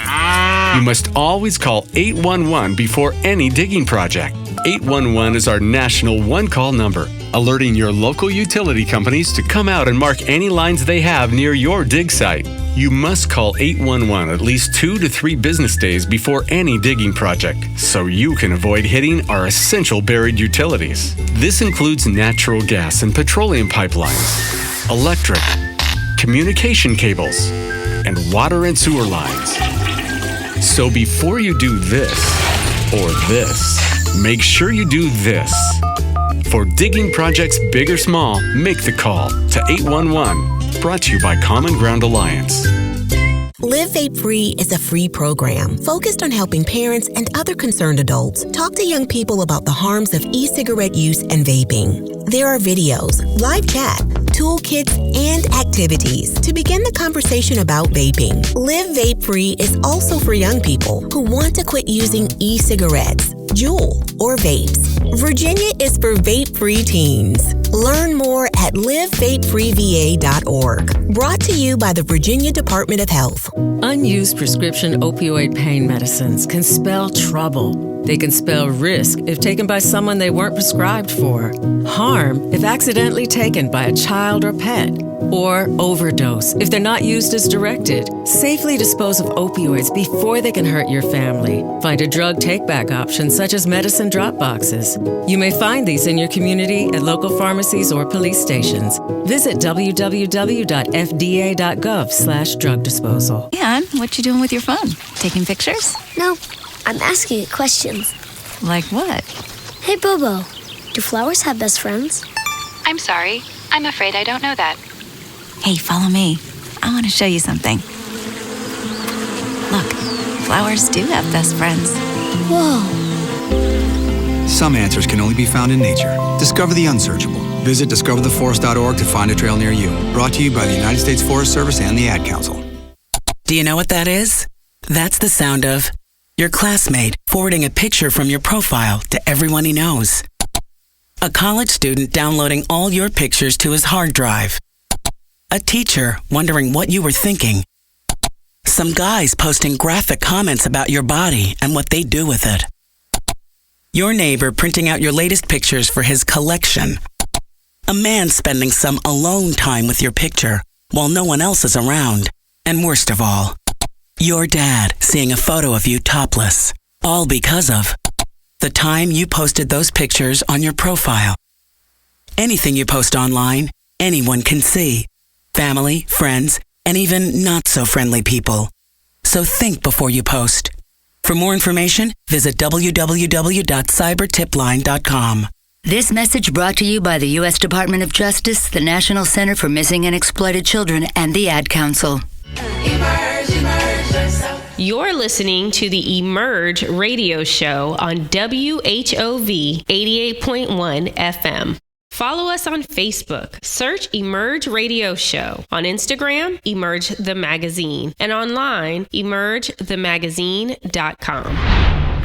you must always call 811 before any digging project. 811 is our national one-call number, alerting your local utility companies to come out and mark any lines they have near your dig site. You must call 811 at least 2 to 3 business days before any digging project, so you can avoid hitting our essential buried utilities. This includes natural gas and petroleum pipelines, electric, communication cables, and water and sewer lines. So before you do this or this, make sure you do this. For digging projects big or small, make the call to 811. Brought to you by Common Ground Alliance. Live Vape Free is a free program focused on helping parents and other concerned adults talk to young people about the harms of e-cigarette use and vaping. There are videos, live chat, toolkits, and activities to begin the conversation about vaping. Live Vape Free is also for young people who want to quit using e-cigarettes, Juul, or vapes. Virginia is for vape-free teens. Learn more at livevapefreeva.org. Brought to you by the Virginia Department of Health. Unused prescription opioid pain medicines can spell trouble. They can spell risk if taken by someone they weren't prescribed for, harm if accidentally taken by a child or pet, or overdose if they're not used as directed. Safely dispose of opioids before they can hurt your family. Find a drug take-back option such as medicine drop boxes. You may find these in your community at local pharmacies or police stations. Visit www.fda.gov/drug disposal. And what you doing with your phone? Taking pictures? No, I'm asking it questions. Like what? Hey, Bobo, do flowers have best friends? I'm sorry. I'm afraid I don't know that. Hey, follow me. I want to show you something. Look, flowers do have best friends. Whoa. Some answers can only be found in nature. Discover the unsearchable. Visit discovertheforest.org to find a trail near you. Brought to you by the United States Forest Service and the Ad Council. Do you know what that is? That's the sound of your classmate forwarding a picture from your profile to everyone he knows. A college student downloading all your pictures to his hard drive. A teacher wondering what you were thinking. Some guys posting graphic comments about your body and what they do with it. Your neighbor printing out your latest pictures for his collection. A man spending some alone time with your picture while no one else is around. And worst of all, your dad seeing a photo of you topless. All because of the time you posted those pictures on your profile. Anything you post online, anyone can see. Family, friends, and even not-so-friendly people. So think before you post. For more information, visit www.cybertipline.com. This message brought to you by the U.S. Department of Justice, the National Center for Missing and Exploited Children, and the Ad Council. Emerge yourself. You're listening to the Emerge radio show on WHOV 88.1 FM. Follow us on Facebook. Search Emerge Radio Show. On Instagram, Emerge the Magazine. And online, emergethemagazine.com.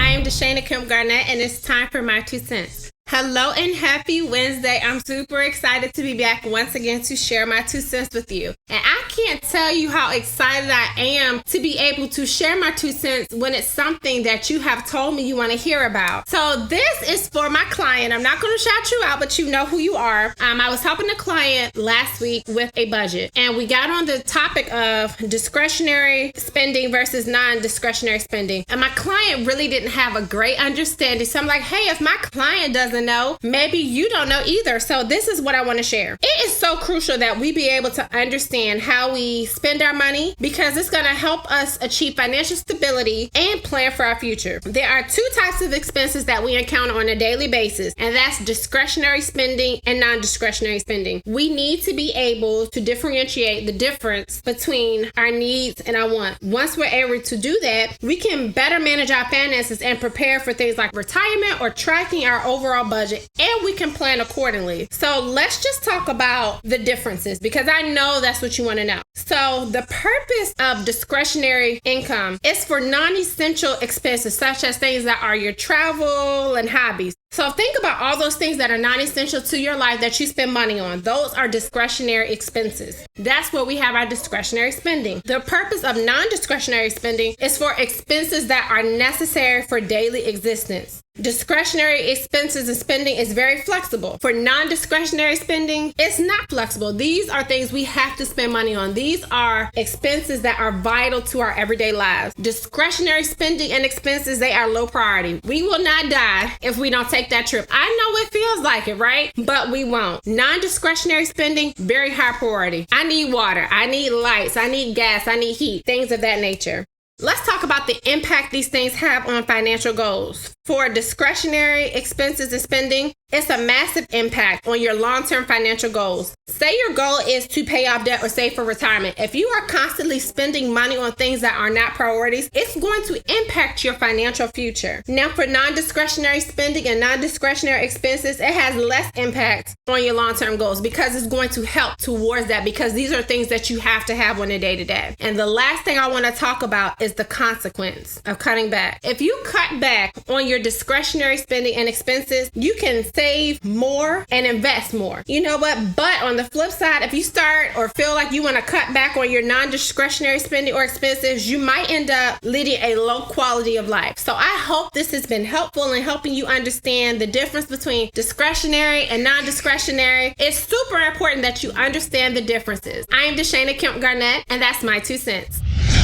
I am Deshana Kemp Garnett, and it's time for my 2 cents. Hello and happy Wednesday. I'm super excited to be back once again to share my 2 cents with you. And I can't tell you how excited I am to be able to share my 2 cents when it's something that you have told me you want to hear about. So this is for my client. I'm not going to shout you out, but you know who you are. I was helping a client last week with a budget, and we got on the topic of discretionary spending versus non-discretionary spending. And my client really didn't have a great understanding. So I'm like, hey, if my client doesn't know, maybe you don't know either. So this is what I want to share. It is so crucial that we be able to understand how we spend our money, because it's going to help us achieve financial stability and plan for our future. There are 2 types of expenses that we encounter on a daily basis, and that's discretionary spending and non-discretionary spending. We need to be able to differentiate the difference between our needs and our wants. Once we're able to do that, we can better manage our finances and prepare for things like retirement or tracking our overall budget, and we can plan accordingly. So let's just talk about the differences, because I know that's what you want to know. So the purpose of discretionary income is for non-essential expenses, such as things that are your travel and hobbies. So think about all those things that are non-essential to your life that you spend money on. Those are discretionary expenses. That's where we have our discretionary spending. The purpose of non-discretionary spending is for expenses that are necessary for daily existence. Discretionary expenses and spending is very flexible. For non-discretionary spending, it's not flexible. These are things we have to spend money on. These are expenses that are vital to our everyday lives. Discretionary spending and expenses, they are low priority. We will not die if we don't take that trip. I know it feels like it, right? But we won't. Non-discretionary spending, very high priority. I need water. I need lights. I need gas. I need heat. Things of that nature. Let's talk about the impact these things have on financial goals. For discretionary expenses and spending, it's a massive impact on your long-term financial goals. Say your goal is to pay off debt or save for retirement. If you are constantly spending money on things that are not priorities, it's going to impact your financial future. Now, for non-discretionary spending and non-discretionary expenses, it has less impact on your long-term goals, because it's going to help towards that, because these are things that you have to have on a day-to-day. And the last thing I want to talk about is the consequence of cutting back. If you cut back on your discretionary spending and expenses, you can save more and invest more. You know what? But on the flip side, if you start or feel like you want to cut back on your non-discretionary spending or expenses, you might end up leading a low quality of life. So I hope this has been helpful in helping you understand the difference between discretionary and non-discretionary. It's super important that you understand the differences. I am Deshana Kemp Garnett, and that's my 2 cents.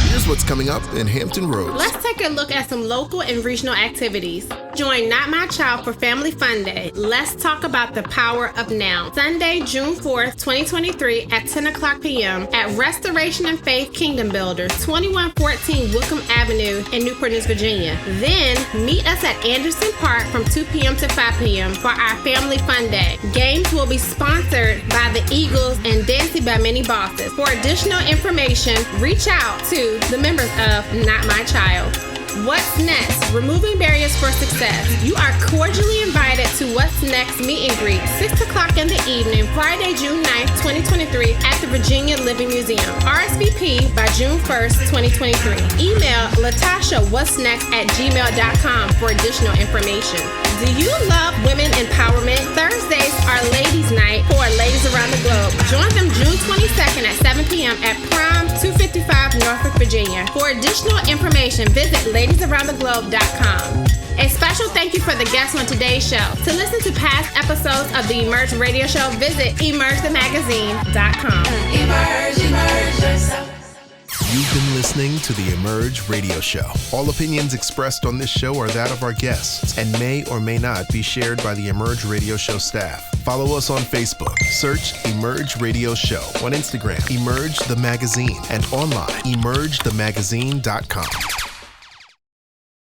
Here's what's coming up in Hampton Roads. Let's take a look at some local and regional activities. Join Not My Child for Family Fun Day. Let's talk about the power of now. Sunday, June 4th, 2023 at 10 o'clock p.m. at Restoration and Faith Kingdom Builders, 2114 Wickham Avenue in Newport News, Virginia. Then meet us at Anderson Park from 2 p.m. to 5 p.m. for our Family Fun Day. Games will be sponsored by the Eagles and Dancing by Many Bosses. For additional information, reach out to the members of Not My Child. What's next? Removing barriers for success. You are cordially invited to What's Next meet and greet, 6 o'clock in the evening, Friday, June 9th, 2023 at the Virginia Living Museum. RSVP by June 1st, 2023. Email LatashaWhat'sNext@gmail.com for additional information. Do you love women empowerment? Thursdays are Ladies' Night for Ladies Around the Globe. Join them June 22nd at 7 p.m. at Prime 255 Norfolk, Virginia. For additional information, visit ladiesaroundtheglobe.com. A special thank you for the guests on today's show. To listen to past episodes of the Emerge Radio Show, visit emergethemagazine.com. Emerge yourself. You've been listening to the Emerge Radio Show. All opinions expressed on this show are that of our guests and may or may not be shared by the Emerge Radio Show staff. Follow us on Facebook. Search Emerge Radio Show. On Instagram, Emerge the Magazine. And online, emergethemagazine.com.